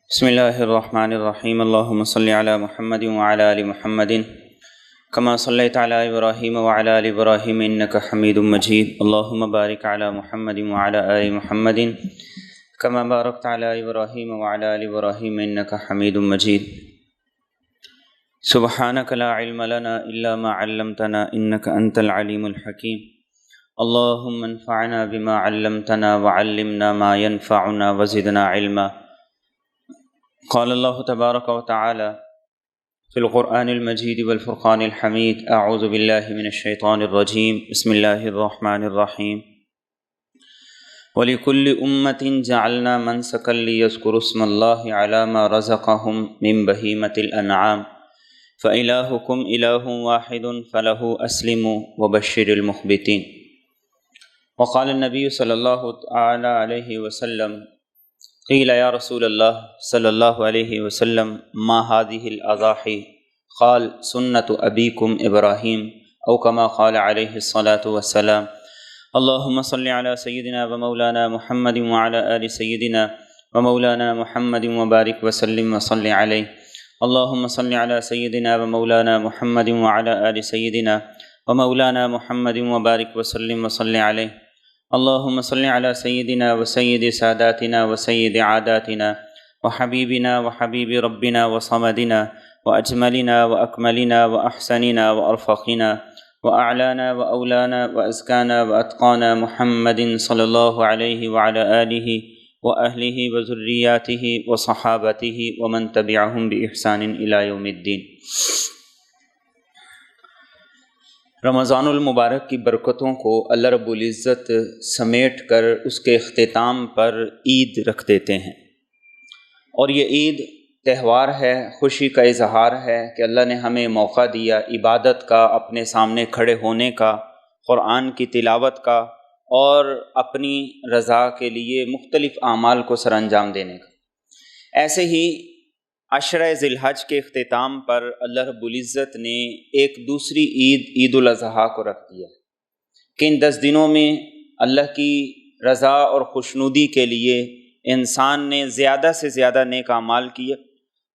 بسم اللہ الرحمن الرحیم اللہم صلی علی محمد وعلی آل محمد کما صلیت علی ابراہیم وعلی آل ابراہیم انک حمید مجید اللہم بارک علی محمد وعلی آل محمد کما بارکت علی ابراہیم وعلی آل ابراہیم انک حمید مجید سبحانک لا علم لنا الا ما علمتنا انک انت العلیم الحکیم اللہم انفعنا بما علمتنا وعلمنا ما ينفعنا وزدنا علما قال اللہ تبارک و تعالی فی القرآن المجید والفرقان الحمید اعوذ باللہ من الشیطان الرجیم بسم اللہ الرحمن الرحیم وَلِكُلِّ أُمَّةٍ جَعَلْنَا مَنْسَكًا لِيَذْكُرُوا اسْمَ اللَّهِ عَلَى مَا رَزَقَهُم مِّن بَهِيمَةِ الْأَنْعَامِ فَإِلَٰهُكُمْ إِلَٰهٌ وَاحِدٌ فَلَهُ أَسْلِمُوا وَبَشِّرِ الْمُخْبِتِينَ وقال النبی صلی اللہ تعالی علیہ وسلم قیل یا رسول اللہ صلی اللہ علیہ وسلم ما هذه الاضاحی قال سنت ابیکم ابراہیم او کما قال علیہ الصلاة والسلام اللہم صلی علی سیدنا و مولانا محمد وعلی آل سیدنا و مولانا محمد وبارک وسلم وصلی علیہ اللہم صلی علی سیدنا و مولانا محمد وعلی آل سیدنا و مولانا محمد وبارک وسلم وصلی علیہ اللہم صلی علی سیدنا و سید ساداتنا و سید عاداتنا و حبیبنا و حبیب ربنا و صمدنا و اجملنا و اکملنا و احسننا و ارفقنا و اعلانا و اولانا و ازکانا و اتقانا محمد صلی اللہ علیہ وعلی آلہ و اہلہ و ذریاتہ و صحابتہ و من تبعہم بإحسان الی یوم الدین۔ رمضان المبارک کی برکتوں کو اللہ رب العزت سمیٹ کر اس کے اختتام پر عید رکھ دیتے ہیں، اور یہ عید تہوار ہے، خوشی کا اظہار ہے کہ اللہ نے ہمیں موقع دیا عبادت کا، اپنے سامنے کھڑے ہونے کا، قرآن کی تلاوت کا، اور اپنی رضا کے لیے مختلف اعمال کو سر انجام دینے کا۔ ایسے ہی عشرہ ذی الحج کے اختتام پر اللہ رب العزت نے ایک دوسری عید عید الاضحیٰ کو رکھ دیا کہ ان 10 دنوں میں اللہ کی رضا اور خوشنودی کے لیے انسان نے زیادہ سے زیادہ نیک اعمال کیے،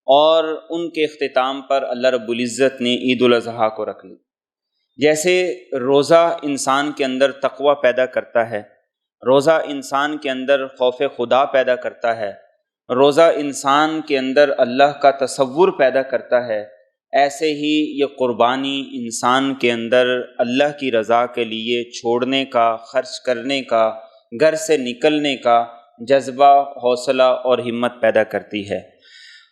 اور ان کے اختتام پر اللہ رب العزت نے عید الاضحیٰ کو رکھ لی۔ جیسے روزہ انسان کے اندر تقوی پیدا کرتا ہے، روزہ انسان کے اندر خوف خدا پیدا کرتا ہے، روزہ انسان کے اندر اللہ کا تصور پیدا کرتا ہے، ایسے ہی یہ قربانی انسان کے اندر اللہ کی رضا کے لیے چھوڑنے کا، خرچ کرنے کا، گھر سے نکلنے کا جذبہ، حوصلہ اور ہمت پیدا کرتی ہے۔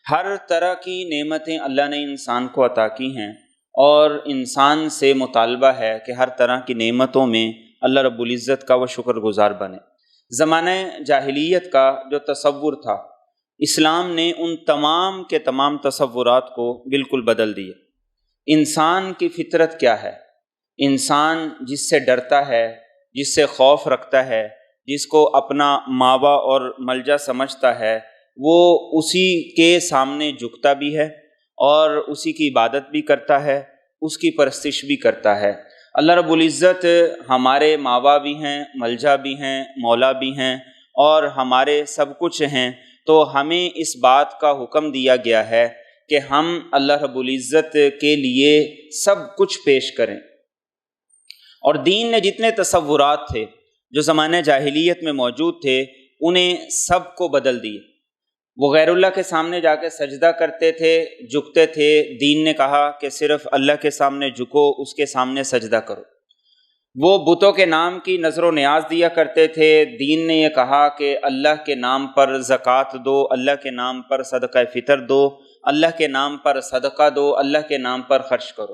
ہر طرح کی نعمتیں اللہ نے انسان کو عطا کی ہیں، اور انسان سے مطالبہ ہے کہ ہر طرح کی نعمتوں میں اللہ رب العزت کا وہ شکر گزار بنے۔ زمانہ جاہلیت کا جو تصور تھا، اسلام نے ان تمام کے تمام تصورات کو بالکل بدل دیا۔ انسان کی فطرت کیا ہے؟ انسان جس سے ڈرتا ہے، جس سے خوف رکھتا ہے، جس کو اپنا ماوا اور ملجا سمجھتا ہے، وہ اسی کے سامنے جھکتا بھی ہے اور اسی کی عبادت بھی کرتا ہے، اس کی پرستش بھی کرتا ہے۔ اللہ رب العزت ہمارے ماوا بھی ہیں، ملجا بھی ہیں، مولا بھی ہیں، اور ہمارے سب کچھ ہیں، تو ہمیں اس بات کا حکم دیا گیا ہے کہ ہم اللہ رب العزت کے لیے سب کچھ پیش کریں۔ اور دین نے جتنے تصورات تھے جو زمانہ جاہلیت میں موجود تھے، انہیں سب کو بدل دیے۔ وہ غیر اللہ کے سامنے جا کے سجدہ کرتے تھے، جھکتے تھے، دین نے کہا کہ صرف اللہ کے سامنے جھکو، اس کے سامنے سجدہ کرو۔ وہ بتوں کے نام کی نظر و نیاز دیا کرتے تھے، دین نے یہ کہا کہ اللہ کے نام پر زکوٰۃ دو، اللہ کے نام پر صدقہ فطر دو، اللہ کے نام پر صدقہ دو، اللہ کے نام پر خرچ کرو۔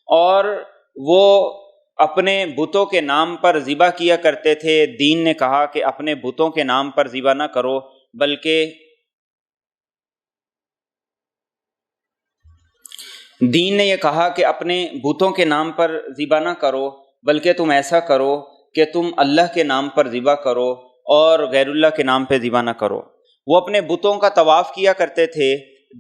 اور وہ اپنے بتوں کے نام پر ذبح کیا کرتے تھے، دین نے کہا کہ اپنے بتوں کے نام پر ذبح نہ کرو، بلکہ دین نے یہ کہا کہ اپنے بتوں کے نام پر ذبح نہ کرو، بلکہ تم ایسا کرو کہ تم اللہ کے نام پر ذبح کرو اور غیر اللہ کے نام پہ ذبح نہ کرو۔ وہ اپنے بتوں کا طواف کیا کرتے تھے،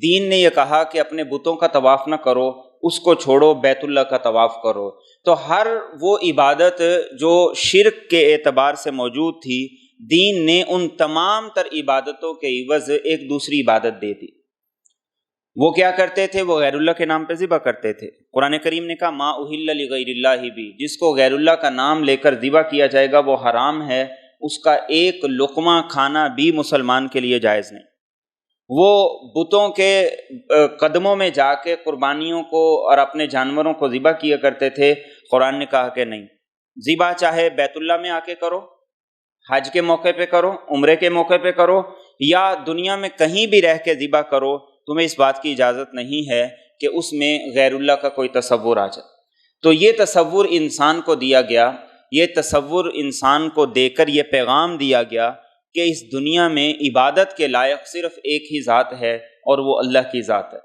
دین نے یہ کہا کہ اپنے بتوں کا طواف نہ کرو، اس کو چھوڑو، بیت اللہ کا طواف کرو۔ تو ہر وہ عبادت جو شرک کے اعتبار سے موجود تھی، دین نے ان تمام تر عبادتوں کے عوض ایک دوسری عبادت دے دی۔ وہ کیا کرتے تھے؟ وہ غیر اللہ کے نام پہ ذبح کرتے تھے۔ قرآن کریم نے کہا ما اہل لغیر اللہ بھی، جس کو غیر اللہ کا نام لے کر ذبح کیا جائے گا وہ حرام ہے، اس کا ایک لقمہ کھانا بھی مسلمان کے لیے جائز نہیں۔ وہ بتوں کے قدموں میں جا کے قربانیوں کو اور اپنے جانوروں کو ذبح کیا کرتے تھے۔ قرآن نے کہا کہ نہیں، ذبح چاہے بیت اللہ میں آ کے کرو، حج کے موقع پہ کرو، عمرے کے موقع پہ کرو، یا دنیا میں کہیں بھی رہ کے ذبح کرو، تمہیں اس بات کی اجازت نہیں ہے کہ اس میں غیر اللہ کا کوئی تصور آ جائے۔ تو یہ تصور انسان کو دیا گیا، یہ تصور انسان کو دے کر یہ پیغام دیا گیا کہ اس دنیا میں عبادت کے لائق صرف ایک ہی ذات ہے اور وہ اللہ کی ذات ہے۔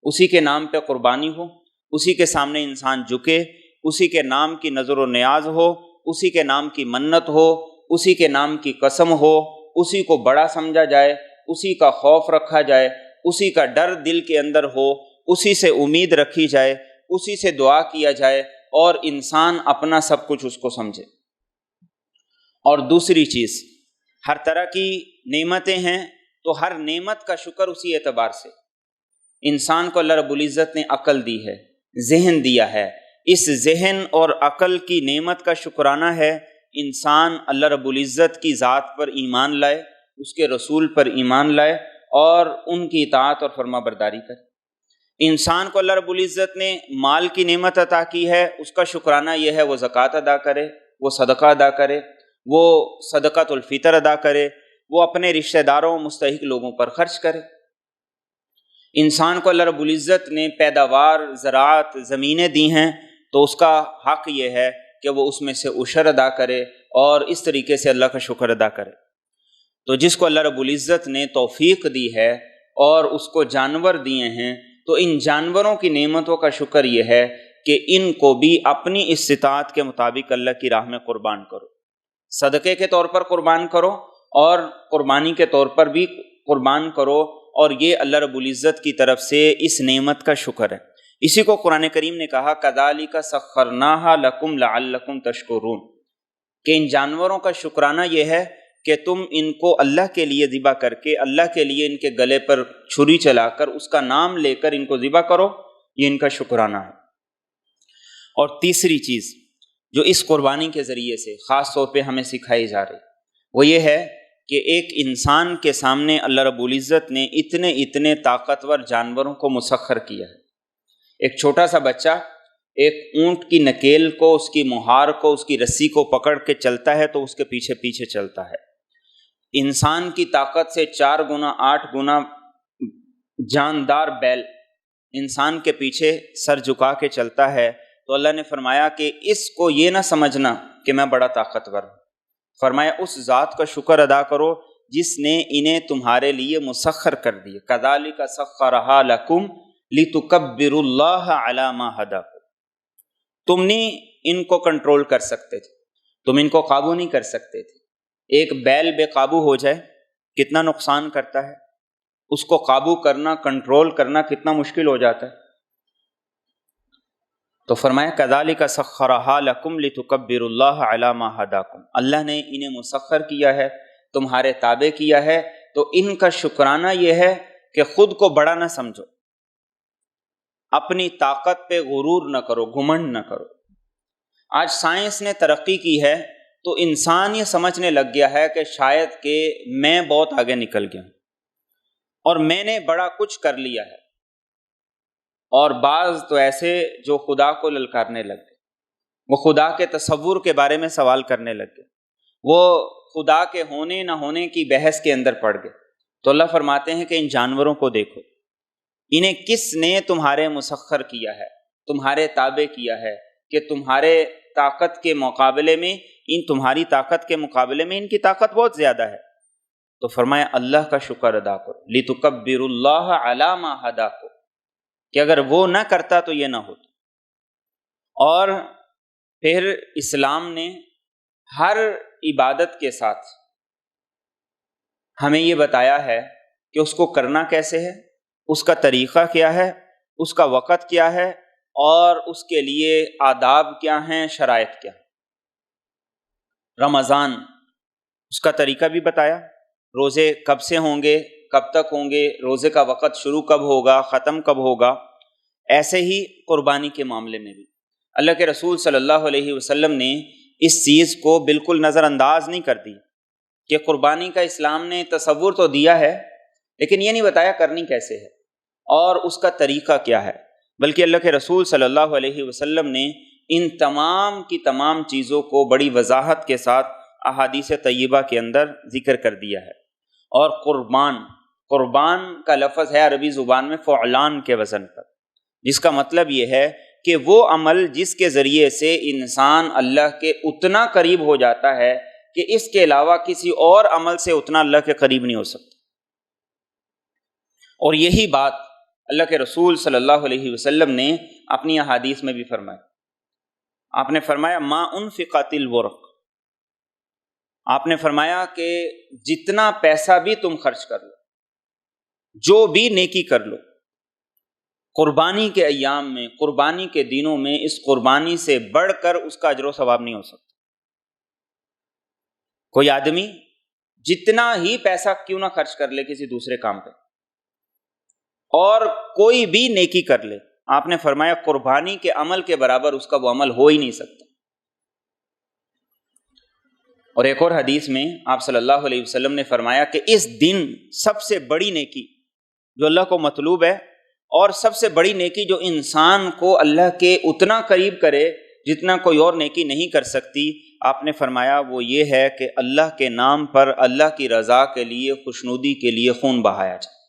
اسی کے نام پہ قربانی ہو، اسی کے سامنے انسان جھکے، اسی کے نام کی نظر و نیاز ہو، اسی کے نام کی منت ہو، اسی کے نام کی قسم ہو، اسی کو بڑا سمجھا جائے، اسی کا خوف رکھا جائے، اسی کا ڈر دل کے اندر ہو، اسی سے امید رکھی جائے، اسی سے دعا کیا جائے، اور انسان اپنا سب کچھ اس کو سمجھے۔ اور دوسری چیز، ہر طرح کی نعمتیں ہیں تو ہر نعمت کا شکر اسی اعتبار سے۔ انسان کو اللہ رب العزت نے عقل دی ہے، ذہن دیا ہے، اس ذہن اور عقل کی نعمت کا شکرانہ ہے انسان اللہ رب العزت کی ذات پر ایمان لائے، اس کے رسول پر ایمان لائے اور ان کی اطاعت اور فرما برداری کرے۔ انسان کو اللہ رب العزت نے مال کی نعمت عطا کی ہے، اس کا شکرانہ یہ ہے وہ زکوٰۃ ادا کرے، وہ صدقہ ادا کرے، وہ صدقۃ الفطر ادا کرے، وہ اپنے رشتہ داروں مستحق لوگوں پر خرچ کرے۔ انسان کو اللہ رب العزت نے پیداوار، زراعت، زمینیں دی ہیں تو اس کا حق یہ ہے کہ وہ اس میں سے عشر ادا کرے اور اس طریقے سے اللہ کا شکر ادا کرے۔ تو جس کو اللہ رب العزت نے توفیق دی ہے اور اس کو جانور دیے ہیں تو ان جانوروں کی نعمتوں کا شکر یہ ہے کہ ان کو بھی اپنی استطاعت کے مطابق اللہ کی راہ میں قربان کرو، صدقے کے طور پر قربان کرو اور قربانی کے طور پر بھی قربان کرو، اور یہ اللہ رب العزت کی طرف سے اس نعمت کا شکر ہے۔ اسی کو قرآن کریم نے کہا کذالک سخرناہا لکم لعلکم تشکرون، کہ ان جانوروں کا شکرانہ یہ ہے کہ تم ان کو اللہ کے لیے ذبح کر کے، اللہ کے لیے ان کے گلے پر چھری چلا کر اس کا نام لے کر ان کو ذبح کرو، یہ ان کا شکرانہ ہے۔ اور تیسری چیز جو اس قربانی کے ذریعے سے خاص طور پہ ہمیں سکھائی جا رہی وہ یہ ہے کہ ایک انسان کے سامنے اللہ رب العزت نے اتنے طاقتور جانوروں کو مسخر کیا ہے۔ ایک چھوٹا سا بچہ ایک اونٹ کی نکیل کو، اس کی مہار کو، اس کی رسی کو پکڑ کے چلتا ہے تو اس کے پیچھے پیچھے چلتا ہے۔ انسان کی طاقت سے 4 گنا 8 گنا جاندار بیل انسان کے پیچھے سر جھکا کے چلتا ہے، تو اللہ نے فرمایا کہ اس کو یہ نہ سمجھنا کہ میں بڑا طاقتور ہوں، فرمایا اس ذات کا شکر ادا کرو جس نے انہیں تمہارے لیے مسخر کر دیے۔ کذالک سخرھا لکم لتکبروا اللہ علی ما ھداکم، تم نہیں ان کو کنٹرول کر سکتے تھے، تم ان کو قابو نہیں کر سکتے تھے۔ ایک بیل بے قابو ہو جائے کتنا نقصان کرتا ہے، اس کو قابو کرنا، کنٹرول کرنا کتنا مشکل ہو جاتا ہے۔ تو فرمایا کذالک سخرھا لکم لتکبروا اللہ علی ما ھداکم، اللہ نے انہیں مسخر کیا ہے، تمہارے تابع کیا ہے، تو ان کا شکرانہ یہ ہے کہ خود کو بڑا نہ سمجھو، اپنی طاقت پہ غرور نہ کرو، گھمنڈ نہ کرو۔ آج سائنس نے ترقی کی ہے تو انسان یہ سمجھنے لگ گیا ہے کہ شاید کہ میں بہت آگے نکل گیا ہوں اور میں نے بڑا کچھ کر لیا ہے، اور بعض تو ایسے جو خدا کو للکارنے لگ گئے، وہ خدا کے تصور کے بارے میں سوال کرنے لگ گئے، وہ خدا کے ہونے نہ ہونے کی بحث کے اندر پڑ گئے۔ تو اللہ فرماتے ہیں کہ ان جانوروں کو دیکھو، انہیں کس نے تمہارے مسخر کیا ہے، تمہارے تابع کیا ہے، کہ تمہارے طاقت کے مقابلے میں، تمہاری طاقت کے مقابلے میں ان کی طاقت بہت زیادہ ہے۔ تو فرمایا اللہ کا شکر ادا کرو، لتکبروا اللہ علی ما ھداکم، کہ اگر وہ نہ کرتا تو یہ نہ ہوتا۔ اور پھر اسلام نے ہر عبادت کے ساتھ ہمیں یہ بتایا ہے کہ اس کو کرنا کیسے ہے، اس کا طریقہ کیا ہے، اس کا وقت کیا ہے، اور اس کے لیے آداب کیا ہیں، شرائط کیا ہیں۔ رمضان اس کا طریقہ بھی بتایا، روزے کب سے ہوں گے، کب تک ہوں گے، روزے کا وقت شروع کب ہوگا، ختم کب ہوگا۔ ایسے ہی قربانی کے معاملے میں بھی اللہ کے رسول صلی اللہ علیہ وسلم نے اس چیز کو بالکل نظر انداز نہیں کر دی کہ قربانی کا اسلام نے تصور تو دیا ہے، لیکن یہ نہیں بتایا کرنی کیسے ہے اور اس کا طریقہ کیا ہے، بلکہ اللہ کے رسول صلی اللہ علیہ وسلم نے ان تمام کی تمام چیزوں کو بڑی وضاحت کے ساتھ احادیث طیبہ کے اندر ذکر کر دیا ہے۔ اور قربان کا لفظ ہے عربی زبان میں فعلان کے وزن پر، جس کا مطلب یہ ہے کہ وہ عمل جس کے ذریعے سے انسان اللہ کے اتنا قریب ہو جاتا ہے کہ اس کے علاوہ کسی اور عمل سے اتنا اللہ کے قریب نہیں ہو سکتا۔ اور یہی بات اللہ کے رسول صلی اللہ علیہ وسلم نے اپنی احادیث میں بھی فرمائی۔ آپ نے فرمایا ما انفقت الورق، آپ نے فرمایا کہ جتنا پیسہ بھی تم خرچ کر لو، جو بھی نیکی کر لو، قربانی کے ایام میں، قربانی کے دنوں میں اس قربانی سے بڑھ کر اس کا اجر و ثواب نہیں ہو سکتا۔ کوئی آدمی جتنا ہی پیسہ کیوں نہ خرچ کر لے کسی دوسرے کام پہ، اور کوئی بھی نیکی کر لے، آپ نے فرمایا قربانی کے عمل کے برابر اس کا وہ عمل ہو ہی نہیں سکتا۔ اور ایک اور حدیث میں آپ صلی اللہ علیہ وسلم نے فرمایا کہ اس دن سب سے بڑی نیکی جو اللہ کو مطلوب ہے، اور سب سے بڑی نیکی جو انسان کو اللہ کے اتنا قریب کرے جتنا کوئی اور نیکی نہیں کر سکتی، آپ نے فرمایا وہ یہ ہے کہ اللہ کے نام پر اللہ کی رضا کے لیے، خوشنودی کے لیے خون بہایا جائے۔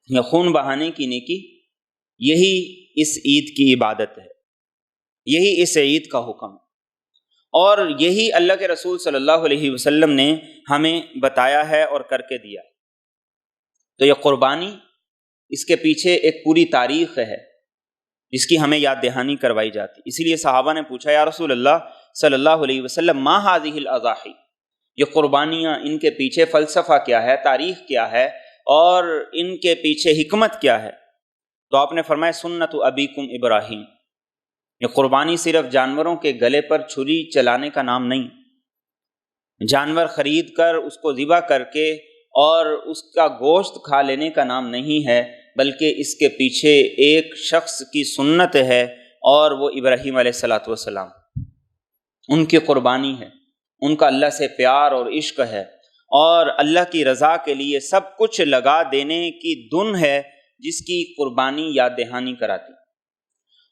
یہ خون بہانے کی نیکی، یہی اس عید کی عبادت ہے، یہی اس عید کا حکم ہے، اور یہی اللہ کے رسول صلی اللہ علیہ وسلم نے ہمیں بتایا ہے اور کر کے دیا۔ تو یہ قربانی، اس کے پیچھے ایک پوری تاریخ ہے جس کی ہمیں یاد دہانی کروائی جاتی۔ اسی لیے صحابہ نے پوچھا یا رسول اللہ صلی اللہ علیہ وسلم ما هذه الاضاحی، یہ قربانیاں، ان کے پیچھے فلسفہ کیا ہے، تاریخ کیا ہے، اور ان کے پیچھے حکمت کیا ہے؟ تو آپ نے فرمایا سنت ابیکم ابراہیم، یہ قربانی صرف جانوروں کے گلے پر چھری چلانے کا نام نہیں، جانور خرید کر اس کو ذبح کر کے اور اس کا گوشت کھا لینے کا نام نہیں ہے، بلکہ اس کے پیچھے ایک شخص کی سنت ہے، اور وہ ابراہیم علیہ الصلوۃ والسلام، ان کی قربانی ہے، ان کا اللہ سے پیار اور عشق ہے، اور اللہ کی رضا کے لیے سب کچھ لگا دینے کی دھن ہے جس کی قربانی یاد دہانی کراتی۔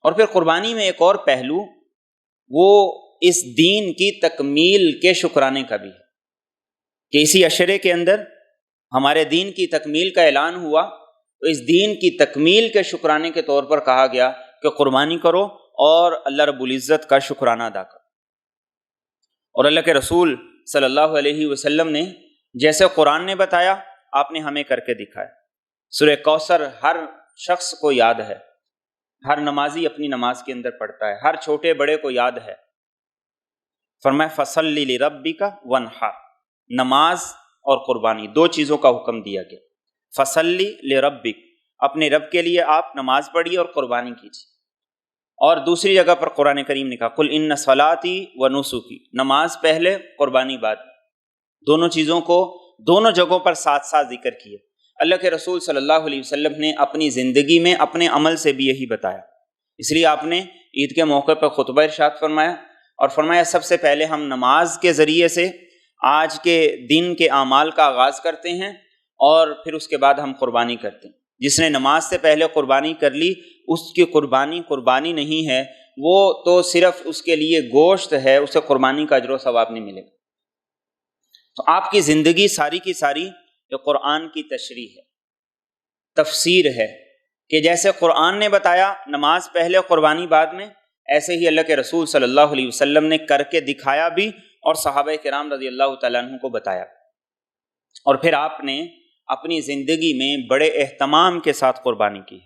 اور پھر قربانی میں ایک اور پہلو وہ اس دین کی تکمیل کے شکرانے کا بھی ہے کہ اسی عشرے کے اندر ہمارے دین کی تکمیل کا اعلان ہوا، تو اس دین کی تکمیل کے شکرانے کے طور پر کہا گیا کہ قربانی کرو اور اللہ رب العزت کا شکرانہ ادا کرو۔ اور اللہ کے رسول صلی اللہ علیہ وسلم نے جیسے قرآن نے بتایا، آپ نے ہمیں کر کے دکھایا۔ سورہ کوثر ہر شخص کو یاد ہے، ہر نمازی اپنی نماز کے اندر پڑھتا ہے، ہر چھوٹے بڑے کو یاد ہے۔ فرمایا فصلی لربک وانحر، نماز اور قربانی، دو چیزوں کا حکم دیا گیا۔ فصلی لربک، اپنے رب کے لیے آپ نماز پڑھیے اور قربانی کیجیے۔ اور دوسری جگہ پر قرآن کریم نے کہا قل ان صلاتی و نسکی، نماز پہلے قربانی بعد، دونوں چیزوں کو دونوں جگہوں پر ساتھ ساتھ ذکر کیا۔ اللہ کے رسول صلی اللہ علیہ وسلم نے اپنی زندگی میں اپنے عمل سے بھی یہی بتایا، اس لیے آپ نے عید کے موقع پر خطبہ ارشاد فرمایا اور فرمایا سب سے پہلے ہم نماز کے ذریعے سے آج کے دن کے اعمال کا آغاز کرتے ہیں، اور پھر اس کے بعد ہم قربانی کرتے ہیں۔ جس نے نماز سے پہلے قربانی کر لی، اس کی قربانی نہیں ہے، وہ تو صرف اس کے لیے گوشت ہے، اسے قربانی کا اجر و ثواب نہیں ملے گا۔ تو آپ کی زندگی ساری کی ساری یہ قرآن کی تشریح ہے، تفسیر ہے، کہ جیسے قرآن نے بتایا نماز پہلے قربانی بعد میں، ایسے ہی اللہ کے رسول صلی اللہ علیہ وسلم نے کر کے دکھایا بھی، اور صحابہ کرام رضی اللہ تعالیٰ عنہ کو بتایا۔ اور پھر آپ نے اپنی زندگی میں بڑے اہتمام کے ساتھ قربانی کی۔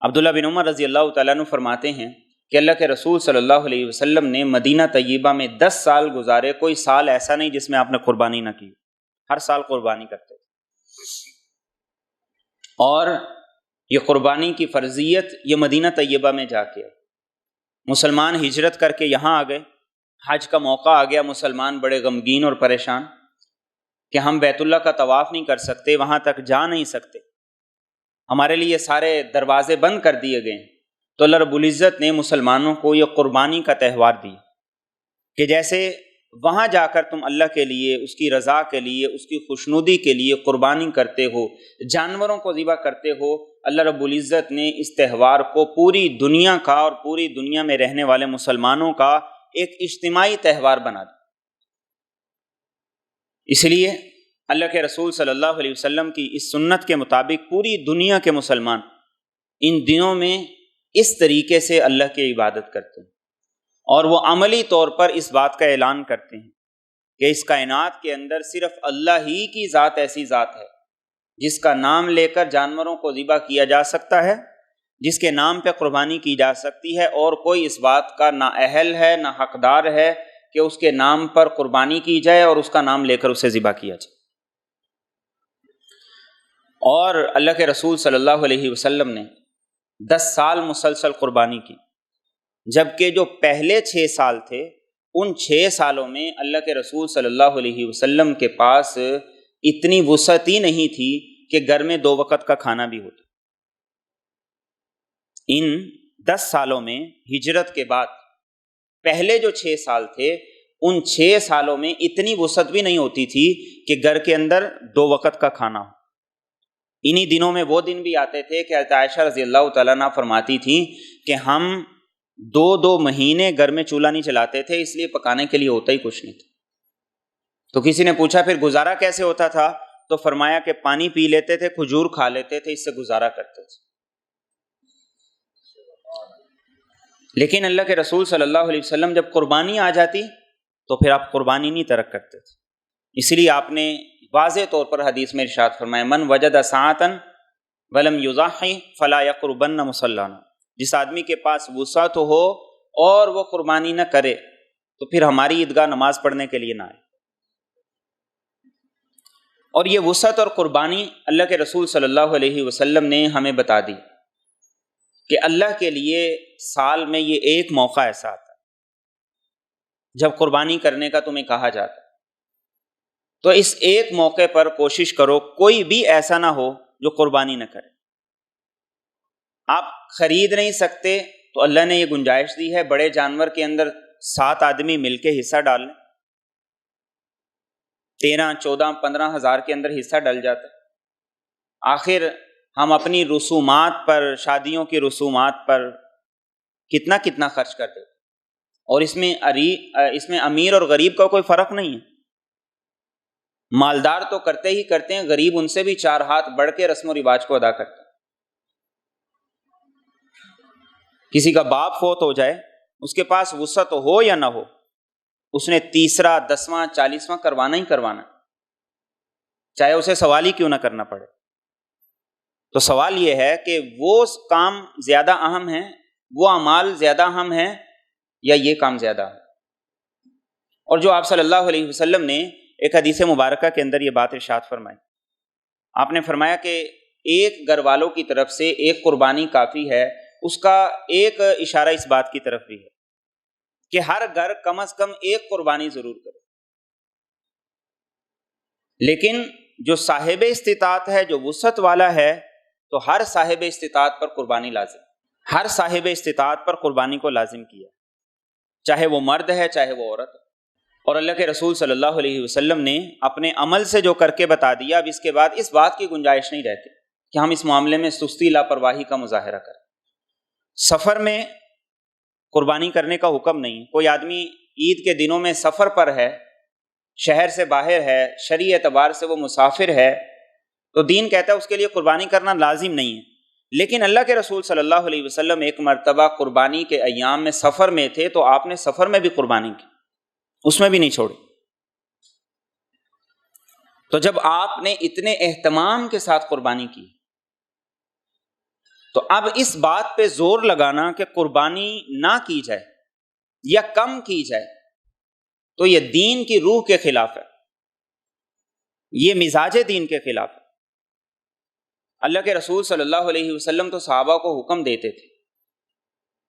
عبداللہ بن عمر رضی اللہ تعالیٰ عنہ فرماتے ہیں کہ اللہ کے رسول صلی اللہ علیہ وسلم نے مدینہ طیبہ میں 10 سال گزارے، کوئی سال ایسا نہیں جس میں آپ نے قربانی نہ کی، ہر سال قربانی کرتے تھے۔ اور یہ قربانی کی فرضیت یہ مدینہ طیبہ میں جا کے مسلمان ہجرت کر کے یہاں آ گئے، حج کا موقع آ گیا، مسلمان بڑے غمگین اور پریشان کہ ہم بیت اللہ کا طواف نہیں کر سکتے، وہاں تک جا نہیں سکتے، ہمارے لیے سارے دروازے بند کر دیے گئے ہیں۔ تو اللہ رب العزت نے مسلمانوں کو یہ قربانی کا تہوار دیا کہ جیسے وہاں جا کر تم اللہ کے لیے، اس کی رضا کے لیے، اس کی خوشنودی کے لیے قربانی کرتے ہو، جانوروں کو ذبح کرتے ہو، اللہ رب العزت نے اس تہوار کو پوری دنیا کا اور پوری دنیا میں رہنے والے مسلمانوں کا ایک اجتماعی تہوار بنا دیا۔ اس لیے اللہ کے رسول صلی اللہ علیہ وسلم کی اس سنت کے مطابق پوری دنیا کے مسلمان ان دنوں میں اس طریقے سے اللہ کی عبادت کرتے ہیں، اور وہ عملی طور پر اس بات کا اعلان کرتے ہیں کہ اس کائنات کے اندر صرف اللہ ہی کی ذات ایسی ذات ہے جس کا نام لے کر جانوروں کو ذبح کیا جا سکتا ہے، جس کے نام پہ قربانی کی جا سکتی ہے، اور کوئی اس بات کا نہ اہل ہے نہ حقدار ہے کہ اس کے نام پر قربانی کی جائے اور اس کا نام لے کر اسے ذبح کیا جائے۔ اور اللہ کے رسول صلی اللہ علیہ وسلم نے 10 سال مسلسل قربانی کی، جبکہ جو پہلے 6 سال تھے ان 6 سالوں میں اللہ کے رسول صلی اللہ علیہ وسلم کے پاس اتنی وسعت ہی نہیں تھی کہ گھر میں 2 وقت کا کھانا بھی ہوتا۔ ان 10 سالوں میں ہجرت کے بعد پہلے جو 6 سال تھے ان 6 سالوں میں اتنی وسعت بھی نہیں ہوتی تھی کہ گھر کے اندر 2 وقت کا کھانا ہو۔ انہی دنوں میں وہ دن بھی آتے تھے کہ حضرت عائشہ رضی اللہ تعالیٰ عنہ فرماتی تھیں کہ ہم 2 مہینے گھر میں چولہا نہیں چلاتے تھے، اس لیے پکانے کے لیے ہوتا ہی کچھ نہیں تھا۔ تو کسی نے پوچھا پھر گزارا کیسے ہوتا تھا؟ تو فرمایا کہ پانی پی لیتے تھے، کھجور کھا لیتے تھے، اس سے گزارا کرتے تھے۔ لیکن اللہ کے رسول صلی اللہ علیہ وسلم جب قربانی آ جاتی تو پھر آپ قربانی نہیں ترک کرتے تھے، اس لیے آپ نے واضح طور پر حدیث میں ارشاد فرمایا من وجد ساعۃ ولم یضحی فلا یقربن مصلانا، جس آدمی کے پاس وسعت ہو اور وہ قربانی نہ کرے تو پھر ہماری عیدگاہ نماز پڑھنے کے لیے نہ آئے۔ اور یہ وسعت اور قربانی اللہ کے رسول صلی اللہ علیہ وسلم نے ہمیں بتا دی کہ اللہ کے لیے سال میں یہ ایک موقع ایسا آتا ہے جب قربانی کرنے کا تمہیں کہا جاتا ہے، تو اس ایک موقع پر کوشش کرو کوئی بھی ایسا نہ ہو جو قربانی نہ کرے۔ آپ خرید نہیں سکتے تو اللہ نے یہ گنجائش دی ہے بڑے جانور کے اندر 7 آدمی مل کے حصہ ڈال لیں، 13 14 15 ہزار کے اندر حصہ ڈل جاتا ہے۔ آخر ہم اپنی رسومات پر، شادیوں کی رسومات پر کتنا خرچ کرتے، اور اس میں امیر اور غریب کا کوئی فرق نہیں ہے۔ مالدار تو کرتے ہی کرتے ہیں، غریب ان سے بھی 4 ہاتھ بڑھ کے رسم و رواج کو ادا کرتے ہیں۔ کسی کا باپ فوت ہو جائے، اس کے پاس وسعت ہو یا نہ ہو، اس نے 30واں 10واں 40واں کروانا ہی کروانا، چاہے اسے سوال ہی کیوں نہ کرنا پڑے۔ تو سوال یہ ہے کہ وہ کام زیادہ اہم ہیں، وہ اعمال زیادہ اہم ہیں یا یہ کام زیادہ ہے؟ اور جو آپ صلی اللہ علیہ وسلم نے ایک حدیث مبارکہ کے اندر یہ بات ارشاد فرمائی، آپ نے فرمایا کہ ایک گھر والوں کی طرف سے ایک قربانی کافی ہے۔ اس کا ایک اشارہ اس بات کی طرف بھی ہے کہ ہر گھر کم از کم ایک قربانی ضرور کرے، لیکن جو صاحب استطاعت ہے، جو وسعت والا ہے، تو ہر صاحب استطاعت پر قربانی لازم، ہر صاحب استطاعت پر قربانی کو لازم کیا، چاہے وہ مرد ہے چاہے وہ عورت ہے۔ اور اللہ کے رسول صلی اللہ علیہ وسلم نے اپنے عمل سے جو کر کے بتا دیا، اب اس کے بعد اس بات کی گنجائش نہیں رہتی کہ ہم اس معاملے میں سستی لاپرواہی کا مظاہرہ کریں۔ سفر میں قربانی کرنے کا حکم نہیں، کوئی آدمی عید کے دنوں میں سفر پر ہے، شہر سے باہر ہے، شرعی اعتبار سے وہ مسافر ہے، تو دین کہتا ہے اس کے لیے قربانی کرنا لازم نہیں ہے۔ لیکن اللہ کے رسول صلی اللہ علیہ وسلم ایک مرتبہ قربانی کے ایام میں سفر میں تھے، تو آپ نے سفر میں بھی قربانی کی، اس میں بھی نہیں چھوڑی۔ تو جب آپ نے اتنے اہتمام کے ساتھ قربانی کی، تو اب اس بات پہ زور لگانا کہ قربانی نہ کی جائے یا کم کی جائے تو یہ دین کی روح کے خلاف ہے، یہ مزاج دین کے خلاف ہے۔ اللہ کے رسول صلی اللہ علیہ وسلم تو صحابہ کو حکم دیتے تھے۔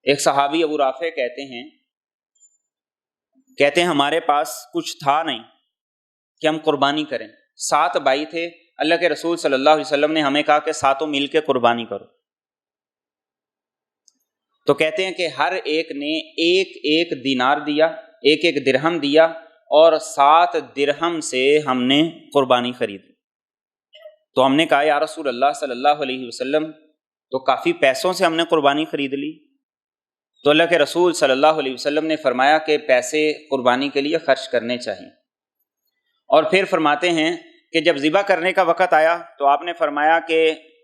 ایک صحابی ابو رافع کہتے ہیں کہتے ہیں ہمارے پاس کچھ تھا نہیں کہ ہم قربانی کریں، 7 بھائی تھے، اللہ کے رسول صلی اللہ علیہ وسلم نے ہمیں کہا کہ 7 مل کے قربانی کرو، تو کہتے ہیں کہ ہر ایک نے ایک ایک دینار دیا، ایک ایک درہم دیا، اور 7 درہم سے ہم نے قربانی خریدی۔ تو ہم نے کہا یا رسول اللہ صلی اللہ علیہ وسلم، تو کافی پیسوں سے ہم نے قربانی خرید لی۔ تو اللہ کے رسول صلی اللہ علیہ وسلم نے فرمایا کہ پیسے قربانی کے لیے خرچ کرنے چاہیے، اور پھر فرماتے ہیں کہ جب ذبح کرنے کا وقت آیا تو آپ نے فرمایا کہ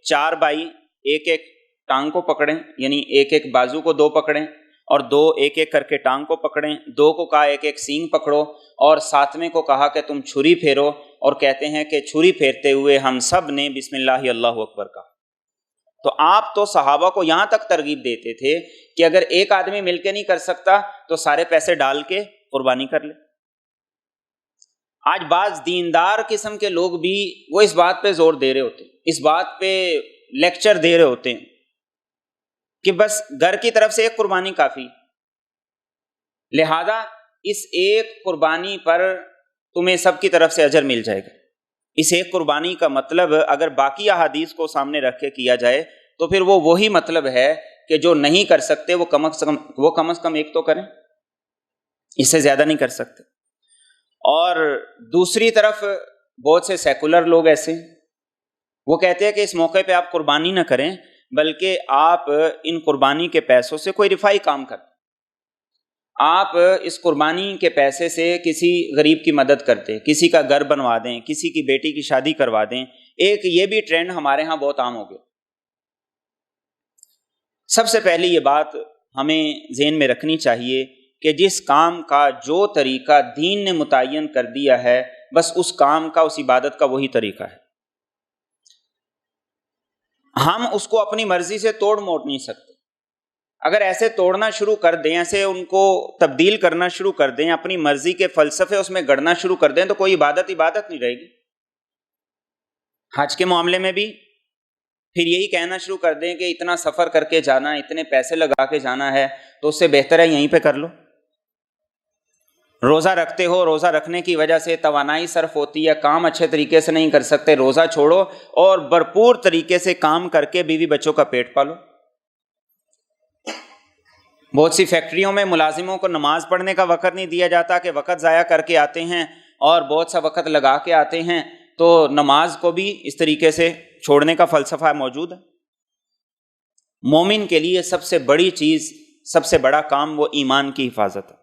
4 بھائی ایک ایک ٹانگ کو پکڑیں، یعنی ایک ایک بازو کو 2 پکڑیں، اور 2 ایک ایک کر کے ٹانگ کو پکڑیں، 2 کو کہا ایک ایک سینگ پکڑو، اور 7ویں کو کہا کہ تم چھری پھیرو، اور کہتے ہیں کہ چھری پھیرتے ہوئے ہم سب نے بسم اللہ اللہ اکبر کہا۔ تو آپ تو صحابہ کو یہاں تک ترغیب دیتے تھے کہ اگر ایک آدمی مل کے نہیں کر سکتا تو سارے پیسے ڈال کے قربانی کر لے۔ آج بعض دیندار قسم کے لوگ بھی وہ اس بات پہ زور دے رہے ہوتے ہیں، اس بات پہ لیکچر دے رہے ہوتے ہیں کہ بس گھر کی طرف سے ایک قربانی کافی، لہذا اس ایک قربانی پر تمہیں سب کی طرف سے اجر مل جائے گا۔ اس ایک قربانی کا مطلب اگر باقی احادیث کو سامنے رکھ کے کیا جائے تو پھر وہ وہی مطلب ہے کہ جو نہیں کر سکتے وہ کم از کم ایک تو کریں، اس سے زیادہ نہیں کر سکتے۔ اور دوسری طرف بہت سے سیکولر لوگ ایسے ہیں، وہ کہتے ہیں کہ اس موقع پہ آپ قربانی نہ کریں بلکہ آپ ان قربانی کے پیسوں سے کوئی رفائی کام کریں، آپ اس قربانی کے پیسے سے کسی غریب کی مدد کرتے، کسی کا گھر بنوا دیں، کسی کی بیٹی کی شادی کروا دیں۔ ایک یہ بھی ٹرینڈ ہمارے ہاں بہت عام ہو گیا۔ سب سے پہلی یہ بات ہمیں ذہن میں رکھنی چاہیے کہ جس کام کا جو طریقہ دین نے متعین کر دیا ہے بس اس کام کا، اس عبادت کا وہی طریقہ ہے، ہم اس کو اپنی مرضی سے توڑ موڑ نہیں سکتے۔ اگر ایسے توڑنا شروع کر دیں، ایسے ان کو تبدیل کرنا شروع کر دیں، اپنی مرضی کے فلسفے اس میں گڑنا شروع کر دیں تو کوئی عبادت نہیں رہے گی۔ حج کے معاملے میں بھی پھر یہی کہنا شروع کر دیں کہ اتنا سفر کر کے جانا، اتنے پیسے لگا کے جانا ہے تو اس سے بہتر ہے یہیں پہ کر لو۔ روزہ رکھتے ہو، روزہ رکھنے کی وجہ سے توانائی صرف ہوتی ہے، کام اچھے طریقے سے نہیں کر سکتے، روزہ چھوڑو اور بھرپور طریقے سے کام کر کے بیوی بچوں کا پیٹ پالو۔ بہت سی فیکٹریوں میں ملازموں کو نماز پڑھنے کا وقت نہیں دیا جاتا کہ وقت ضائع کر کے آتے ہیں اور بہت سا وقت لگا کے آتے ہیں، تو نماز کو بھی اس طریقے سے چھوڑنے کا فلسفہ موجود ہے۔ مومن کے لیے سب سے بڑی چیز، سب سے بڑا کام وہ ایمان کی حفاظت ہے،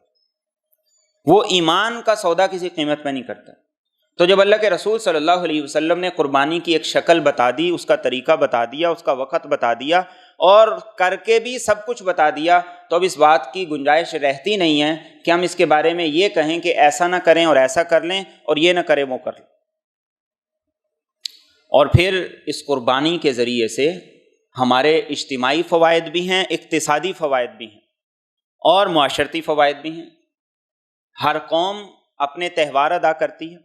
وہ ایمان کا سودا کسی قیمت میں نہیں کرتا۔ تو جب اللہ کے رسول صلی اللہ علیہ وسلم نے قربانی کی ایک شکل بتا دی، اس کا طریقہ بتا دیا، اس کا وقت بتا دیا اور کر کے بھی سب کچھ بتا دیا، تو اب اس بات کی گنجائش رہتی نہیں ہے کہ ہم اس کے بارے میں یہ کہیں کہ ایسا نہ کریں اور ایسا کر لیں اور یہ نہ کریں وہ کر لیں۔ اور پھر اس قربانی کے ذریعے سے ہمارے اجتماعی فوائد بھی ہیں، اقتصادی فوائد بھی ہیں اور معاشرتی فوائد بھی ہیں۔ ہر قوم اپنے تہوار ادا کرتی ہے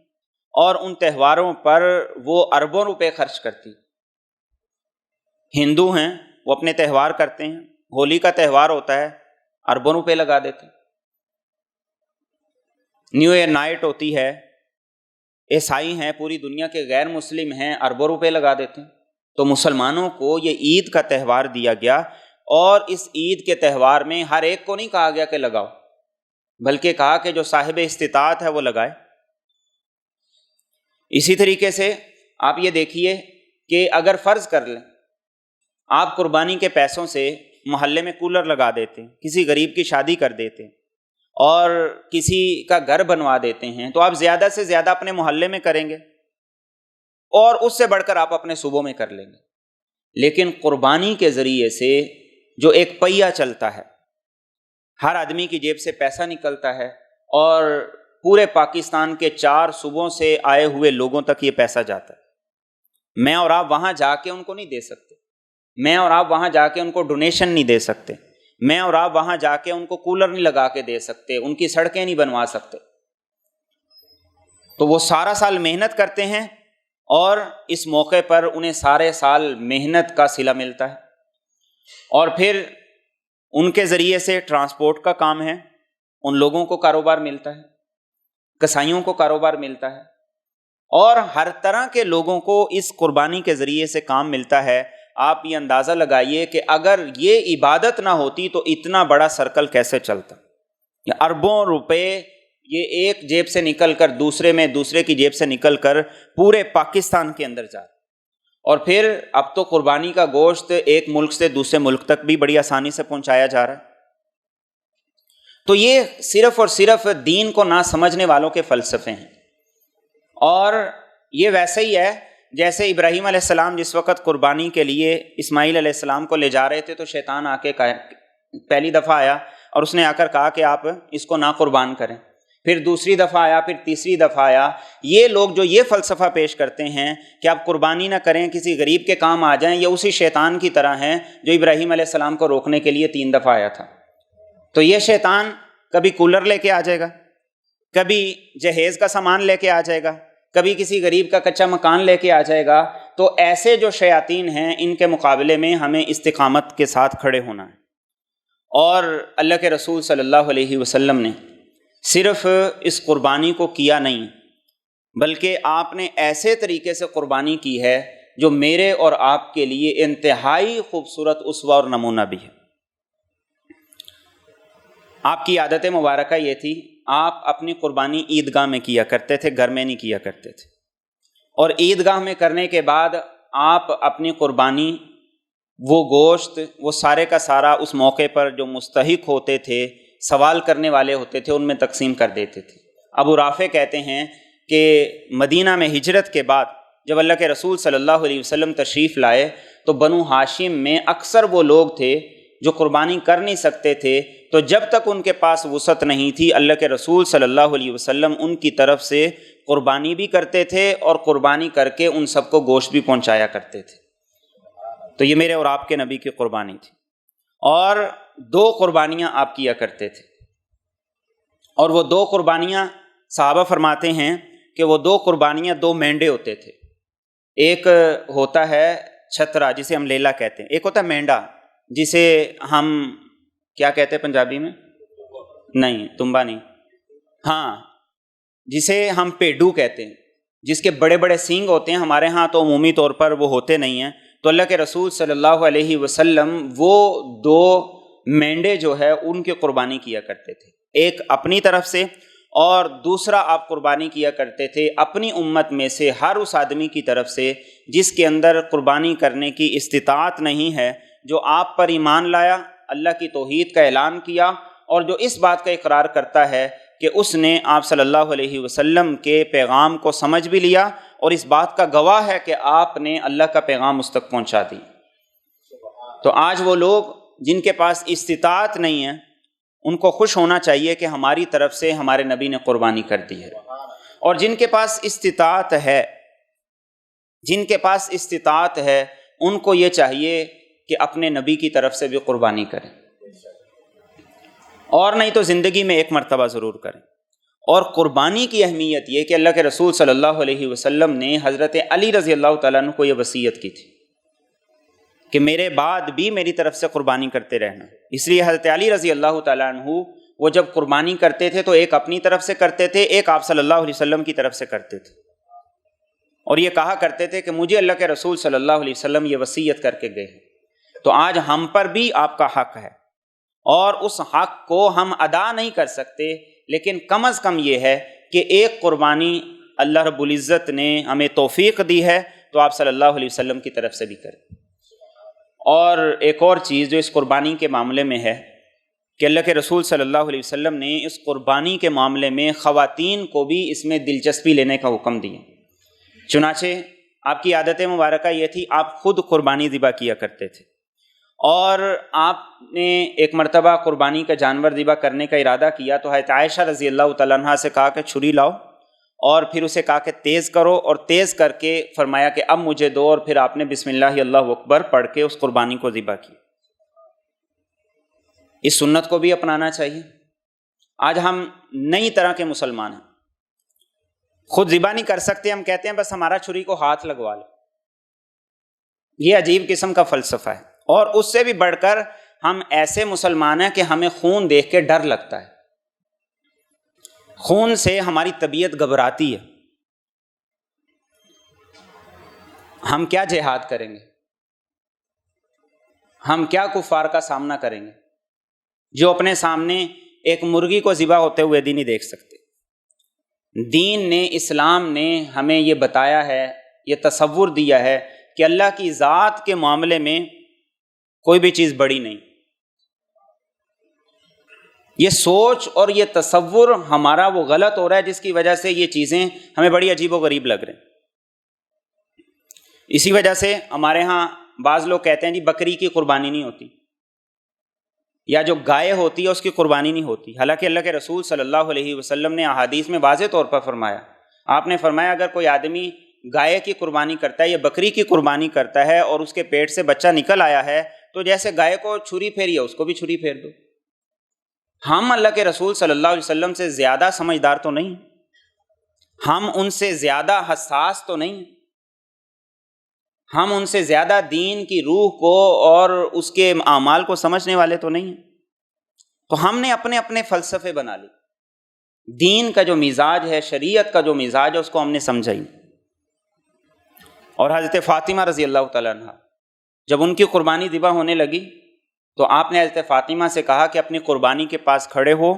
اور ان تہواروں پر وہ اربوں روپے خرچ کرتی ہے۔ ہندو ہیں وہ اپنے تہوار کرتے ہیں، ہولی کا تہوار ہوتا ہے، اربوں روپے لگا دیتے ہیں۔ نیو ایئر نائٹ ہوتی ہے، عیسائی ہیں، پوری دنیا کے غیر مسلم ہیں، اربوں روپے لگا دیتے ہیں۔ تو مسلمانوں کو یہ عید کا تہوار دیا گیا اور اس عید کے تہوار میں ہر ایک کو نہیں کہا گیا کہ لگاؤ، بلکہ کہا کہ جو صاحب استطاعت ہے وہ لگائے۔ اسی طریقے سے آپ یہ دیکھیے کہ اگر فرض کر لیں آپ قربانی کے پیسوں سے محلے میں کولر لگا دیتے ہیں، کسی غریب کی شادی کر دیتے ہیں اور کسی کا گھر بنوا دیتے ہیں، تو آپ زیادہ سے زیادہ اپنے محلے میں کریں گے اور اس سے بڑھ کر آپ اپنے صوبوں میں کر لیں گے۔ لیکن قربانی کے ذریعے سے جو ایک پہیہ چلتا ہے، ہر آدمی کی جیب سے پیسہ نکلتا ہے اور پورے پاکستان کے 4 صوبوں سے آئے ہوئے لوگوں تک یہ پیسہ جاتا ہے۔ میں اور آپ وہاں جا کے ان کو نہیں دے سکتے، میں اور آپ وہاں جا کے ان کو ڈونیشن نہیں دے سکتے، میں اور آپ وہاں جا کے ان کو کولر نہیں لگا کے دے سکتے، ان کی سڑکیں نہیں بنوا سکتے۔ تو وہ سارا سال محنت کرتے ہیں اور اس موقع پر انہیں سارے سال محنت کا صلہ ملتا ہے، اور پھر ان کے ذریعے سے ٹرانسپورٹ کا کام ہے، ان لوگوں کو کاروبار ملتا ہے، کسائیوں کو کاروبار ملتا ہے، اور ہر طرح کے لوگوں کو اس قربانی کے ذریعے سے کام ملتا ہے۔ آپ یہ اندازہ لگائیے کہ اگر یہ عبادت نہ ہوتی تو اتنا بڑا سرکل کیسے چلتا، یا اربوں روپے یہ ایک جیب سے نکل کر دوسرے کی جیب سے نکل کر پورے پاکستان کے اندر جا، اور پھر اب تو قربانی کا گوشت ایک ملک سے دوسرے ملک تک بھی بڑی آسانی سے پہنچایا جا رہا ہے۔ تو یہ صرف اور صرف دین کو نہ سمجھنے والوں کے فلسفے ہیں، اور یہ ویسے ہی ہے جیسے ابراہیم علیہ السلام جس وقت قربانی کے لیے اسماعیل علیہ السلام کو لے جا رہے تھے تو شیطان آ کے پہلی دفعہ آیا اور اس نے آ کر کہا کہ آپ اس کو نہ قربان کریں، پھر دوسری دفعہ آیا، پھر تیسری دفعہ آیا۔ یہ لوگ جو یہ فلسفہ پیش کرتے ہیں کہ آپ قربانی نہ کریں، کسی غریب کے کام آ جائیں، یہ اسی شیطان کی طرح ہیں جو ابراہیم علیہ السلام کو روکنے کے لیے 3 دفعہ آیا تھا۔ تو یہ شیطان کبھی کولر لے کے آ جائے گا، کبھی جہیز کا سامان لے کے آ جائے گا، کبھی کسی غریب کا کچا مکان لے کے آ جائے گا۔ تو ایسے جو شیاطین ہیں ان کے مقابلے میں ہمیں استقامت کے ساتھ کھڑے ہونا ہے۔ اور اللہ کے رسول صلی اللہ علیہ وسلم نے صرف اس قربانی کو کیا نہیں، بلکہ آپ نے ایسے طریقے سے قربانی کی ہے جو میرے اور آپ کے لیے انتہائی خوبصورت اسوہ اور نمونہ بھی ہے۔ آپ کی عادت مبارکہ یہ تھی، آپ اپنی قربانی عیدگاہ میں کیا کرتے تھے، گھر میں نہیں کیا کرتے تھے، اور عیدگاہ میں کرنے کے بعد آپ اپنی قربانی، وہ گوشت، وہ سارے کا سارا اس موقع پر جو مستحق ہوتے تھے، سوال کرنے والے ہوتے تھے، ان میں تقسیم کر دیتے تھے۔ ابو رافع کہتے ہیں کہ مدینہ میں ہجرت کے بعد جب اللہ کے رسول صلی اللہ علیہ وسلم تشریف لائے تو بنو ہاشم میں اکثر وہ لوگ تھے جو قربانی کر نہیں سکتے تھے، تو جب تک ان کے پاس وسعت نہیں تھی اللہ کے رسول صلی اللہ علیہ وسلم ان کی طرف سے قربانی بھی کرتے تھے، اور قربانی کر کے ان سب کو گوشت بھی پہنچایا کرتے تھے۔ تو یہ میرے اور آپ کے نبی کی قربانی تھی، اور 2 قربانیاں آپ کیا کرتے تھے، اور وہ 2 قربانیاں صحابہ فرماتے ہیں کہ وہ 2 قربانیاں 2 مینڈے ہوتے تھے۔ ایک ہوتا ہے چھترا جسے ہم لیلا کہتے ہیں، ایک ہوتا ہے مینڈا جسے ہم کیا کہتے ہیں پنجابی میں؟ نہیں، تمبا نہیں، ہاں، جسے ہم پیڈو کہتے ہیں، جس کے بڑے بڑے سینگ ہوتے ہیں۔ ہمارے ہاں تو عمومی طور پر وہ ہوتے نہیں ہیں، تو اللہ کے رسول صلی اللہ علیہ وسلم وہ 2 مینڈے جو ہے ان کی قربانی کیا کرتے تھے، ایک اپنی طرف سے، اور دوسرا آپ قربانی کیا کرتے تھے اپنی امت میں سے ہر اس آدمی کی طرف سے جس کے اندر قربانی کرنے کی استطاعت نہیں ہے، جو آپ پر ایمان لایا، اللہ کی توحید کا اعلان کیا، اور جو اس بات کا اقرار کرتا ہے کہ اس نے آپ صلی اللہ علیہ وسلم کے پیغام کو سمجھ بھی لیا، اور اس بات کا گواہ ہے کہ آپ نے اللہ کا پیغام اس تک پہنچا دی۔ تو آج وہ لوگ جن کے پاس استطاعت نہیں ہے ان کو خوش ہونا چاہیے کہ ہماری طرف سے ہمارے نبی نے قربانی کر دی ہے، اور جن کے پاس استطاعت ہے ان کو یہ چاہیے کہ اپنے نبی کی طرف سے بھی قربانی کریں، اور نہیں تو زندگی میں ایک مرتبہ ضرور کریں۔ اور قربانی کی اہمیت یہ کہ اللہ کے رسول صلی اللہ علیہ وسلم نے حضرت علی رضی اللہ تعالیٰ عنہ کو یہ وصیت کی تھی کہ میرے بعد بھی میری طرف سے قربانی کرتے رہنا۔ اس لیے حضرت علی رضی اللہ تعالیٰ عنہ وہ جب قربانی کرتے تھے تو ایک اپنی طرف سے کرتے تھے، ایک آپ صلی اللہ علیہ وسلم کی طرف سے کرتے تھے، اور یہ کہا کرتے تھے کہ مجھے اللہ کے رسول صلی اللہ علیہ وسلم یہ وصیت کر کے گئے ہیں، تو آج ہم پر بھی آپ کا حق ہے، اور اس حق کو ہم ادا نہیں کر سکتے، لیکن کم از کم یہ ہے کہ ایک قربانی اللہ رب العزت نے ہمیں توفیق دی ہے تو آپ صلی اللہ علیہ وسلم کی طرف سے بھی کریں۔ اور ایک اور چیز جو اس قربانی کے معاملے میں ہے کہ اللہ کے رسول صلی اللہ علیہ وسلم نے اس قربانی کے معاملے میں خواتین کو بھی اس میں دلچسپی لینے کا حکم دیا۔ چنانچہ آپ کی عادت مبارکہ یہ تھی، آپ خود قربانی ذبح کیا کرتے تھے، اور آپ نے ایک مرتبہ قربانی کا جانور ذبح کرنے کا ارادہ کیا تو حضرت عائشہ رضی اللہ تعالیٰ عنہ سے کہا کہ چھری لاؤ، اور پھر اسے کہا کہ تیز کرو، اور تیز کر کے فرمایا کہ اب مجھے دو، اور پھر آپ نے بسم اللہ اللہ اکبر پڑھ کے اس قربانی کو ذبح کیا۔ اس سنت کو بھی اپنانا چاہیے۔ آج ہم نئی طرح کے مسلمان ہیں، خود ذبح نہیں کر سکتے، ہم کہتے ہیں بس ہمارا چھری کو ہاتھ لگوا لو۔ یہ عجیب قسم کا فلسفہ ہے، اور اس سے بھی بڑھ کر ہم ایسے مسلمان ہیں کہ ہمیں خون دیکھ کے ڈر لگتا ہے، خون سے ہماری طبیعت گھبراتی ہے، ہم کیا جہاد کریں گے، ہم کیا کفار کا سامنا کریں گے جو اپنے سامنے ایک مرغی کو ذبح ہوتے ہوئے بھی نہیں دیکھ سکتے۔ دین نے، اسلام نے ہمیں یہ بتایا ہے، یہ تصور دیا ہے کہ اللہ کی ذات کے معاملے میں کوئی بھی چیز بڑی نہیں۔ یہ سوچ اور یہ تصور ہمارا وہ غلط ہو رہا ہے جس کی وجہ سے یہ چیزیں ہمیں بڑی عجیب و غریب لگ رہی ہیں۔ اسی وجہ سے ہمارے ہاں بعض لوگ کہتے ہیں جی بکری کی قربانی نہیں ہوتی، یا جو گائے ہوتی ہے اس کی قربانی نہیں ہوتی، حالانکہ اللہ کے رسول صلی اللہ علیہ وسلم نے احادیث میں واضح طور پر فرمایا، آپ نے فرمایا اگر کوئی آدمی گائے کی قربانی کرتا ہے یا بکری کی قربانی کرتا ہے اور اس کے پیٹ سے بچہ نکل آیا ہے تو جیسے گائے کو چھری پھیری ہے اس کو بھی چھری پھیر دو۔ ہم اللہ کے رسول صلی اللہ علیہ وسلم سے زیادہ سمجھدار تو نہیں، ہم ان سے زیادہ حساس تو نہیں، ہم ان سے زیادہ دین کی روح کو اور اس کے اعمال کو سمجھنے والے تو نہیں ہیں، تو ہم نے اپنے اپنے فلسفے بنا لی۔ دین کا جو مزاج ہے، شریعت کا جو مزاج ہے، اس کو ہم نے سمجھا ہی۔ اور حضرت فاطمہ رضی اللہ تعالیٰ عنہ جب ان کی قربانی ذبح ہونے لگی تو آپ نے حضرت فاطمہ سے کہا کہ اپنی قربانی کے پاس کھڑے ہو،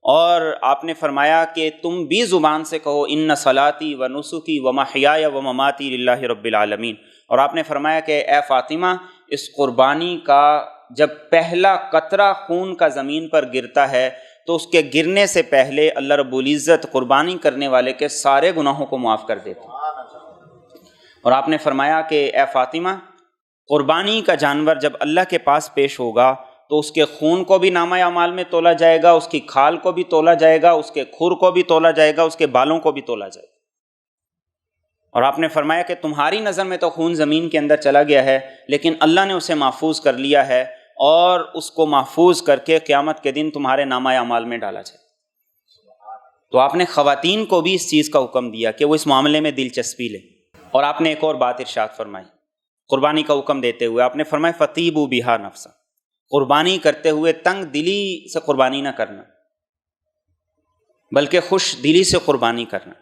اور آپ نے فرمایا کہ تم بھی زبان سے کہو ان صلاتی و نسکی و محیای و مماتی للہ رب العالمین، اور آپ نے فرمایا کہ اے فاطمہ اس قربانی کا جب پہلا قطرہ خون کا زمین پر گرتا ہے تو اس کے گرنے سے پہلے اللہ رب العزت قربانی کرنے والے کے سارے گناہوں کو معاف کر دیتے ہیں۔ اور آپ نے فرمایا کہ اے فاطمہ قربانی کا جانور جب اللہ کے پاس پیش ہوگا تو اس کے خون کو بھی نامہ اعمال میں تولا جائے گا، اس کی کھال کو بھی تولا جائے گا، اس کے کھر کو بھی تولا جائے گا، اس کے بالوں کو بھی تولا جائے گا۔ اور آپ نے فرمایا کہ تمہاری نظر میں تو خون زمین کے اندر چلا گیا ہے لیکن اللہ نے اسے محفوظ کر لیا ہے، اور اس کو محفوظ کر کے قیامت کے دن تمہارے نامہ اعمال میں ڈالا جائے۔ تو آپ نے خواتین کو بھی اس چیز کا حکم دیا کہ وہ اس معاملے میں دلچسپی لیں۔ اور آپ نے ایک اور بات ارشاد فرمائی قربانی کا حکم دیتے ہوئے، آپ نے فرمایا فطیبوا بہا نفسا، قربانی کرتے ہوئے تنگ دلی سے قربانی نہ کرنا بلکہ خوش دلی سے قربانی کرنا۔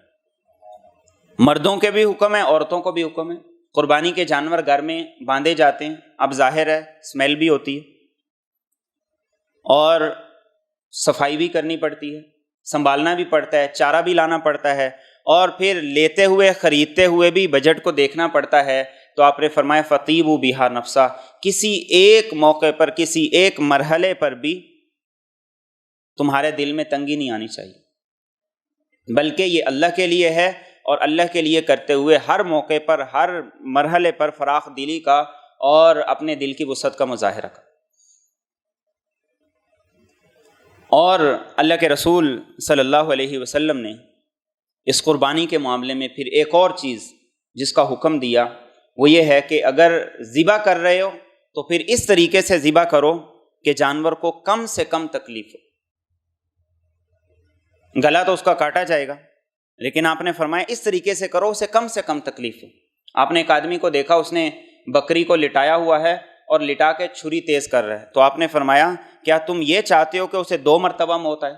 مردوں کے بھی حکم ہے، عورتوں کو بھی حکم ہے۔ قربانی کے جانور گھر میں باندھے جاتے ہیں، اب ظاہر ہے اسمیل بھی ہوتی ہے اور صفائی بھی کرنی پڑتی ہے، سنبھالنا بھی پڑتا ہے، چارہ بھی لانا پڑتا ہے، اور پھر لیتے ہوئے خریدتے ہوئے بھی بجٹ کو دیکھنا پڑتا ہے۔ تو آپ نے فرمایا فطیبوا بہا نفسا، کسی ایک موقع پر، کسی ایک مرحلے پر بھی تمہارے دل میں تنگی نہیں آنی چاہیے، بلکہ یہ اللہ کے لیے ہے، اور اللہ کے لیے کرتے ہوئے ہر موقع پر، ہر مرحلے پر فراخ دلی کا اور اپنے دل کی وسعت کا مظاہرہ کا۔ اور اللہ کے رسول صلی اللہ علیہ وسلم نے اس قربانی کے معاملے میں پھر ایک اور چیز جس کا حکم دیا وہ یہ ہے کہ اگر ذبح کر رہے ہو تو پھر اس طریقے سے ذبح کرو کہ جانور کو کم سے کم تکلیف ہو۔ گلا تو اس کا کاٹا جائے گا لیکن آپ نے فرمایا اس طریقے سے کرو اسے کم سے کم تکلیف ہو۔ آپ نے ایک آدمی کو دیکھا، اس نے بکری کو لٹایا ہوا ہے اور لٹا کے چھری تیز کر رہا ہے، تو آپ نے فرمایا کیا تم یہ چاہتے ہو کہ اسے 2 مرتبہ موت آئے؟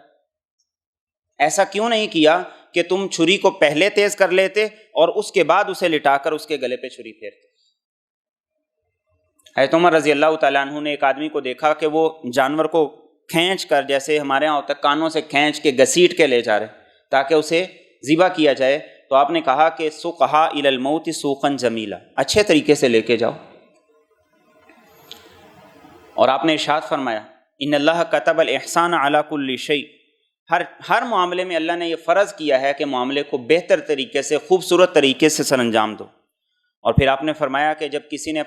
ایسا کیوں نہیں کیا کہ تم چھری کو پہلے تیز کر لیتے اور اس کے بعد اسے لٹا کر اس کے گلے پہ چھری پھیرتے؟ حضرت عمر رضی اللہ تعالیٰ عنہ نے ایک آدمی کو دیکھا کہ وہ جانور کو کھینچ کر، جیسے ہمارے ہاں ہوتا ہے کانوں سے کھینچ کے گھسیٹ کے لے جا رہے تاکہ اسے ذبح کیا جائے، تو آپ نے کہا کہ سوقھا الی الموت سوقا جمیلا، اچھے طریقے سے لے کے جاؤ۔ اور آپ نے ارشاد فرمایا ان اللہ کتب الاحسان علی کل شیء، ہر معاملے میں اللہ نے یہ فرض کیا ہے کہ معاملے کو بہتر طریقے سے، خوبصورت طریقے سے سر انجام دو۔ اور پھر آپ نے فرمایا کہ جب کسی نے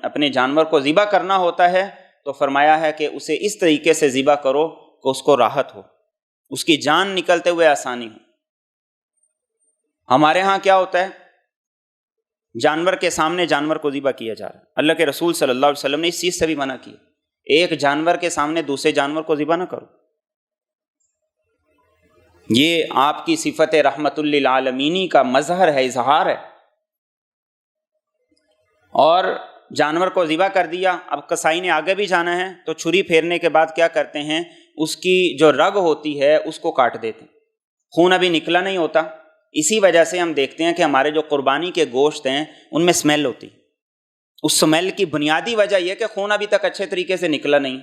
اپنے جانور کو ذبح کرنا ہوتا ہے تو فرمایا ہے کہ اسے اس طریقے سے ذبح کرو کہ اس کو راحت ہو، اس کی جان نکلتے ہوئے آسانی ہو۔ ہمارے ہاں کیا ہوتا ہے، جانور کے سامنے جانور کو ذبح کیا جا رہا ہے۔ اللہ کے رسول صلی اللہ علیہ وسلم نے اس چیز سے بھی منع کی، ایک جانور کے سامنے دوسرے جانور کو ذبح نہ کرو۔ یہ آپ کی صفت رحمت للعالمینی کا مظہر ہے، اظہار ہے۔ اور جانور کو ذبح کر دیا، اب کسائی نے آگے بھی جانا ہے تو چھری پھیرنے کے بعد کیا کرتے ہیں، اس کی جو رگ ہوتی ہے اس کو کاٹ دیتے ہیں، خون ابھی نکلا نہیں ہوتا. اسی وجہ سے ہم دیکھتے ہیں کہ ہمارے جو قربانی کے گوشت ہیں ان میں اسمیل ہوتی. اس اسمیل کی بنیادی وجہ یہ کہ خون ابھی تک اچھے طریقے سے نکلا نہیں.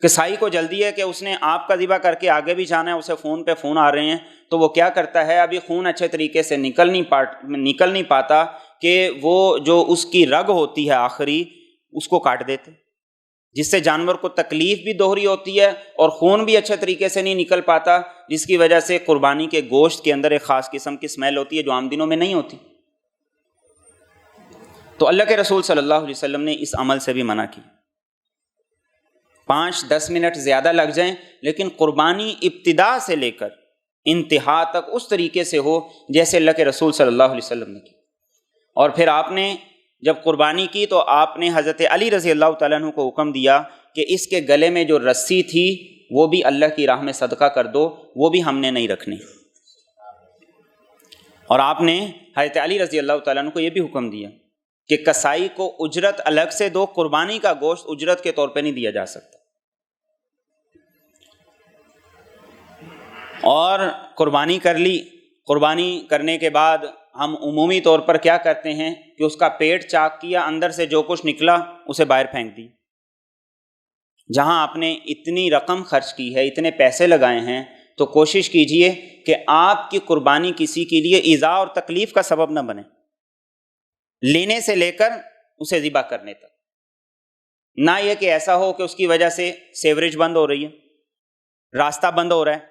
کسائی کو جلدی ہے کہ اس نے آپ کا ذبح کر کے آگے بھی جانا ہے, اسے فون پہ فون آ رہے ہیں, تو وہ کیا کرتا ہے, ابھی خون اچھے طریقے سے نکل نہیں پاتا کہ وہ جو اس کی رگ ہوتی ہے آخری اس کو کاٹ دیتے, جس سے جانور کو تکلیف بھی دوہری ہوتی ہے اور خون بھی اچھے طریقے سے نہیں نکل پاتا, جس کی وجہ سے قربانی کے گوشت کے اندر ایک خاص قسم کی اسمیل ہوتی ہے جو عام دنوں میں نہیں ہوتی. تو اللہ کے رسول صلی اللہ علیہ وسلم نے اس عمل سے بھی منع کی. 5-10 منٹ زیادہ لگ جائیں لیکن قربانی ابتدا سے لے کر انتہا تک اس طریقے سے ہو جیسے اللہ کے رسول صلی اللہ علیہ وسلم نے کی. اور پھر آپ نے جب قربانی کی تو آپ نے حضرت علی رضی اللہ تعالیٰ عنہ کو حکم دیا کہ اس کے گلے میں جو رسی تھی وہ بھی اللہ کی راہ میں صدقہ کر دو, وہ بھی ہم نے نہیں رکھنی. اور آپ نے حضرت علی رضی اللہ تعالیٰ عنہ کو یہ بھی حکم دیا کہ کسائی کو اجرت الگ سے دو, قربانی کا گوشت اجرت کے طور پہ نہیں دیا جا سکتا. اور قربانی کر لی, قربانی کرنے کے بعد ہم عمومی طور پر کیا کرتے ہیں کہ اس کا پیٹ چاک کیا, اندر سے جو کچھ نکلا اسے باہر پھینک دی. جہاں آپ نے اتنی رقم خرچ کی ہے, اتنے پیسے لگائے ہیں, تو کوشش کیجئے کہ آپ کی قربانی کسی کے لیے ایذا اور تکلیف کا سبب نہ بنے, لینے سے لے کر اسے ذبح کرنے تک. نہ یہ کہ ایسا ہو کہ اس کی وجہ سے سیوریج بند ہو رہی ہے, راستہ بند ہو رہا ہے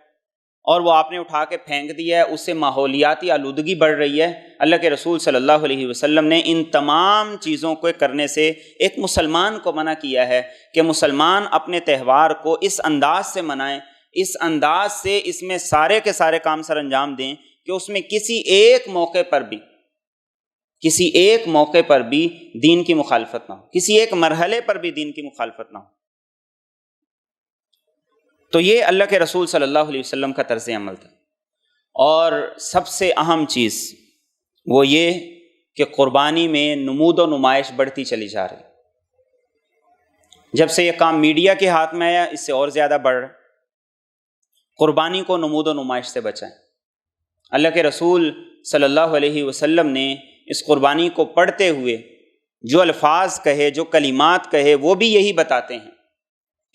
اور وہ آپ نے اٹھا کے پھینک دیا ہے, اس سے ماحولیاتی آلودگی بڑھ رہی ہے. اللہ کے رسول صلی اللہ علیہ وسلم نے ان تمام چیزوں کو کرنے سے ایک مسلمان کو منع کیا ہے کہ مسلمان اپنے تہوار کو اس انداز سے منائیں, اس انداز سے اس میں سارے کے سارے کام سر انجام دیں کہ اس میں کسی ایک موقع پر بھی دین کی مخالفت نہ ہو, کسی ایک مرحلے پر بھی دین کی مخالفت نہ ہو. تو یہ اللہ کے رسول صلی اللہ علیہ وسلم کا طرز عمل تھا. اور سب سے اہم چیز وہ یہ کہ قربانی میں نمود و نمائش بڑھتی چلی جا رہی. جب سے یہ کام میڈیا کے ہاتھ میں آیا اس سے اور زیادہ بڑھ رہا. قربانی کو نمود و نمائش سے بچائیں. اللہ کے رسول صلی اللہ علیہ وسلم نے اس قربانی کو پڑھتے ہوئے جو الفاظ کہے, جو کلمات کہے, وہ بھی یہی بتاتے ہیں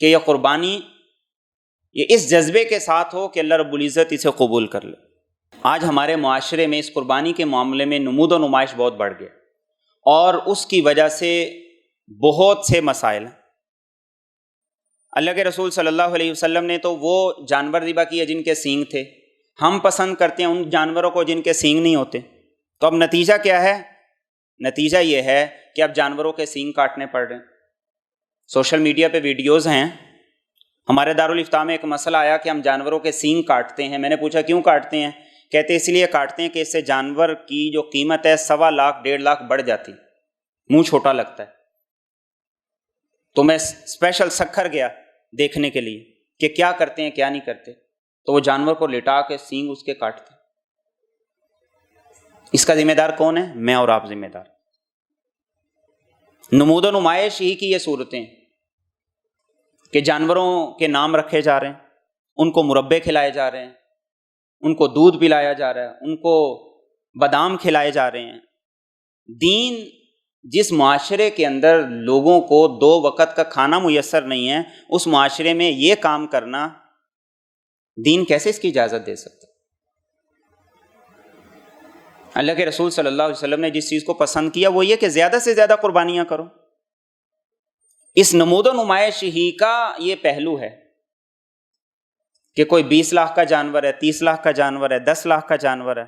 کہ یہ قربانی یہ اس جذبے کے ساتھ ہو کہ اللہ رب العزت اسے قبول کر لے. آج ہمارے معاشرے میں اس قربانی کے معاملے میں نمود و نمائش بہت بڑھ گیا اور اس کی وجہ سے بہت سے مسائل ہیں. اللہ کے رسول صلی اللہ علیہ وسلم نے تو وہ جانور ذبح کیے جن کے سینگ تھے. ہم پسند کرتے ہیں ان جانوروں کو جن کے سینگ نہیں ہوتے. تو اب نتیجہ کیا ہے؟ نتیجہ یہ ہے کہ اب جانوروں کے سینگ کاٹنے پڑ رہے ہیں. سوشل میڈیا پہ ویڈیوز ہیں. ہمارے دارالافتاء میں ایک مسئلہ آیا کہ ہم جانوروں کے سینگ کاٹتے ہیں. میں نے پوچھا کیوں کاٹتے ہیں؟ کہتے اس لیے کاٹتے ہیں کہ اس سے جانور کی جو قیمت ہے 1.25 لاکھ 1.5 لاکھ بڑھ جاتی, منہ چھوٹا لگتا ہے. تو میں اسپیشل سکھر گیا دیکھنے کے لیے کہ کیا کرتے ہیں کیا نہیں کرتے. تو وہ جانور کو لٹا کے سینگ اس کے کاٹتے. اس کا ذمہ دار کون ہے؟ میں اور آپ ذمہ دار. نمود و نمائش ہی کی یہ صورتیں کہ جانوروں کے نام رکھے جا رہے ہیں, ان کو مربے کھلائے جا رہے ہیں, ان کو دودھ پلایا جا رہا ہے, ان کو بادام کھلائے جا رہے ہیں. دین جس معاشرے کے اندر لوگوں کو 2 وقت کا کھانا میسر نہیں ہے, اس معاشرے میں یہ کام کرنا دین کیسے اس کی اجازت دے سکتا؟ اللہ کے رسول صلی اللہ علیہ وسلم نے جس چیز کو پسند کیا وہ یہ کہ زیادہ سے زیادہ قربانیاں کرو. اس نمود و نمائش ہی کا یہ پہلو ہے کہ کوئی 20 لاکھ کا جانور ہے, 30 لاکھ کا جانور ہے, 10 لاکھ کا جانور ہے.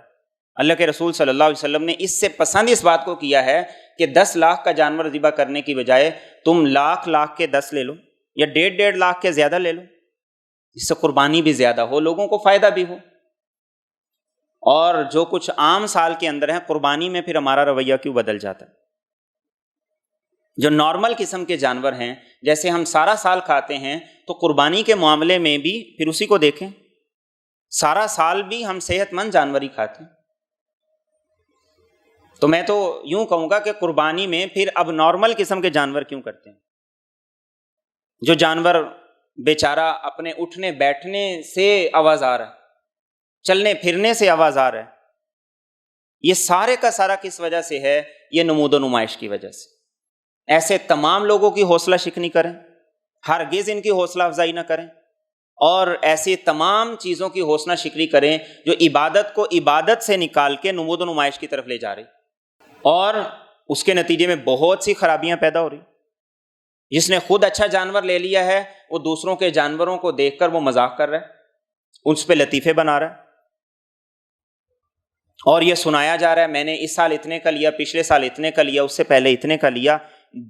اللہ کے رسول صلی اللہ علیہ وسلم نے اس سے پسند اس بات کو کیا ہے کہ 10 لاکھ کا جانور ذبح کرنے کی بجائے تم لاکھ کے 10 لے لو یا 1.5 لاکھ کے زیادہ لے لو. اس سے قربانی بھی زیادہ ہو, لوگوں کو فائدہ بھی ہو. اور جو کچھ عام سال کے اندر ہے قربانی میں پھر ہمارا رویہ کیوں بدل جاتا ہے؟ جو نارمل قسم کے جانور ہیں جیسے ہم سارا سال کھاتے ہیں تو قربانی کے معاملے میں بھی پھر اسی کو دیکھیں. سارا سال بھی ہم صحت مند جانور ہی کھاتے ہیں. تو میں تو یوں کہوں گا کہ قربانی میں پھر اب نارمل قسم کے جانور کیوں کرتے ہیں؟ جو جانور بیچارہ اپنے اٹھنے بیٹھنے سے آواز آ رہا ہے, چلنے پھرنے سے آواز آ رہا ہے، یہ سارے کا سارا کس وجہ سے ہے؟ یہ نمود و نمائش کی وجہ سے۔ ایسے تمام لوگوں کی حوصلہ شکنی کریں، ہرگز ان کی حوصلہ افزائی نہ کریں، اور ایسی تمام چیزوں کی حوصلہ شکنی کریں جو عبادت کو عبادت سے نکال کے نمود و نمائش کی طرف لے جا رہی، اور اس کے نتیجے میں بہت سی خرابیاں پیدا ہو رہی۔ جس نے خود اچھا جانور لے لیا ہے، وہ دوسروں کے جانوروں کو دیکھ کر وہ مذاق کر رہا ہے، اس پہ لطیفے بنا رہا ہے، اور یہ سنایا جا رہا ہے میں نے اس سال اتنے کا لیا، پچھلے سال اتنے کا لیا، اس سے پہلے اتنے کا لیا۔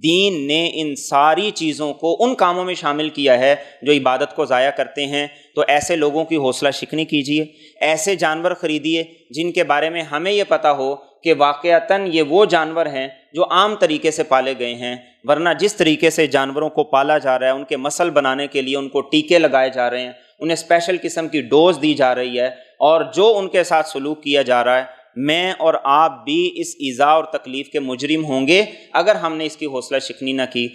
دین نے ان ساری چیزوں کو ان کاموں میں شامل کیا ہے جو عبادت کو ضائع کرتے ہیں۔ تو ایسے لوگوں کی حوصلہ شکنی کیجیے، ایسے جانور خریدیے جن کے بارے میں ہمیں یہ پتہ ہو کہ واقعتاً یہ وہ جانور ہیں جو عام طریقے سے پالے گئے ہیں، ورنہ جس طریقے سے جانوروں کو پالا جا رہا ہے، ان کے مسل بنانے کے لیے ان کو ٹیکے لگائے جا رہے ہیں، انہیں اسپیشل قسم کی ڈوز دی جا رہی ہے، اور جو ان کے ساتھ سلوک کیا جا رہا ہے، میں اور آپ بھی اس ایذا اور تکلیف کے مجرم ہوں گے اگر ہم نے اس کی حوصلہ شکنی نہ کی۔